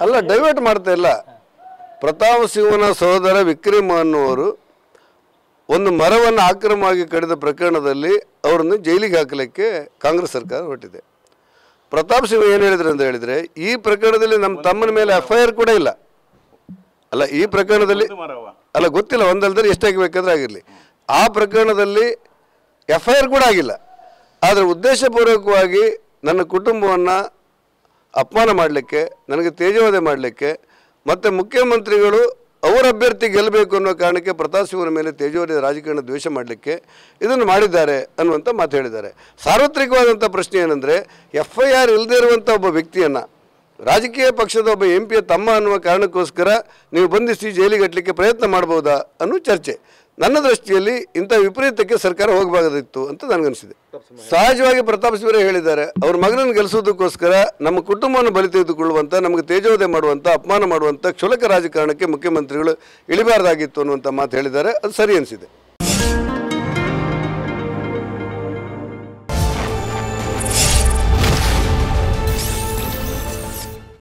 ಅಲ್ಲ, ಡೈವರ್ಟ್ ಮಾಡ್ತಾ ಇಲ್ಲ. ಪ್ರತಾಪ್ ಸಿಂಹನ ಸಹೋದರ ವಿಕ್ರಮ್ ಅನ್ನುವರು ಒಂದು ಮರವನ್ನು ಆಕ್ರಮವಾಗಿ ಕಡಿದ ಪ್ರಕರಣದಲ್ಲಿ ಅವರನ್ನು ಜೈಲಿಗೆ ಹಾಕಲಿಕ್ಕೆ ಕಾಂಗ್ರೆಸ್ ಸರ್ಕಾರ ಹೊರಟಿದೆ. ಪ್ರತಾಪ್ ಸಿಂಹ ಏನು ಹೇಳಿದ್ರು ಅಂತ ಹೇಳಿದರೆ, ಈ ಪ್ರಕರಣದಲ್ಲಿ ನಮ್ಮ ತಮ್ಮನ ಮೇಲೆ FIR ಕೂಡ ಇಲ್ಲ. ಅಲ್ಲ, ಈ ಪ್ರಕರಣದಲ್ಲಿ ಅಲ್ಲ ಗೊತ್ತಿಲ್ಲ, ಒಂದಲ್ದರೆ ಎಷ್ಟಾಗಬೇಕಾದ್ರೆ ಆಗಿರಲಿ. ಆ ಪ್ರಕರಣದಲ್ಲಿ FIR ಕೂಡ ಆಗಿಲ್ಲ. ಆದರೆ ಉದ್ದೇಶಪೂರ್ವಕವಾಗಿ ನನ್ನ ಕುಟುಂಬವನ್ನು ಅಪಮಾನ ಮಾಡಲಿಕ್ಕೆ, ನನಗೆ ತೇಜೋವಧೆ ಮಾಡಲಿಕ್ಕೆ, ಮತ್ತು ಮುಖ್ಯಮಂತ್ರಿಗಳು ಅವರ ಅಭ್ಯರ್ಥಿ ಗೆಲ್ಲಬೇಕು ಅನ್ನೋ ಕಾರಣಕ್ಕೆ ಪ್ರತಾಪ್ ಸಿಂಹನ ಮೇಲೆ ತೇಜೋವಧೆ ರಾಜಕಾರಣ ದ್ವೇಷ ಮಾಡಲಿಕ್ಕೆ ಇದನ್ನು ಮಾಡಿದ್ದಾರೆ ಅನ್ನುವಂಥ ಮಾತು ಹೇಳಿದ್ದಾರೆ. ಸಾರ್ವತ್ರಿಕವಾದಂಥ ಪ್ರಶ್ನೆ ಏನಂದರೆ, FIR ಇಲ್ಲದೇ ಇರುವಂಥ ಒಬ್ಬ ವ್ಯಕ್ತಿಯನ್ನು ರಾಜಕೀಯ ಪಕ್ಷದ ಒಬ್ಬ MP ತಮ್ಮ ಅನ್ನುವ ಕಾರಣಕ್ಕೋಸ್ಕರ ನೀವು ಬಂಧಿಸಿ ಜೈಲಿಗೆ ಕಟ್ಟಲಿಕ್ಕೆ ಪ್ರಯತ್ನ ಮಾಡ್ಬೋದಾ ಅನ್ನೋ ಚರ್ಚೆ. ನನ್ನ ದೃಷ್ಟಿಯಲ್ಲಿ ಇಂಥ ವಿಪರೀತಕ್ಕೆ ಸರ್ಕಾರ ಹೋಗಬಾರದಿತ್ತು ಅಂತ ನನಗನ್ನಿಸಿದೆ. ಸಹಜವಾಗಿ ಪ್ರತಾಪ್ ಸಿಂಹ ಹೇಳಿದ್ದಾರೆ, ಅವ್ರ ಮಗನನ್ನು ಗೆಲ್ಲಿಸೋದಕ್ಕೋಸ್ಕರ ನಮ್ಮ ಕುಟುಂಬವನ್ನು ಬಲಿ ತೆಗೆದುಕೊಳ್ಳುವಂಥ, ನಮಗೆ ತೇಜೋವಧೆ ಮಾಡುವಂಥ, ಅಪಮಾನ ಮಾಡುವಂಥ ಕ್ಷುಲಕ ರಾಜಕಾರಣಕ್ಕೆ ಮುಖ್ಯಮಂತ್ರಿಗಳು ಇಳಿಬಾರ್ದಾಗಿತ್ತು ಅನ್ನುವಂಥ ಮಾತು ಹೇಳಿದ್ದಾರೆ. ಅದು ಸರಿ ಅನಿಸಿದೆ.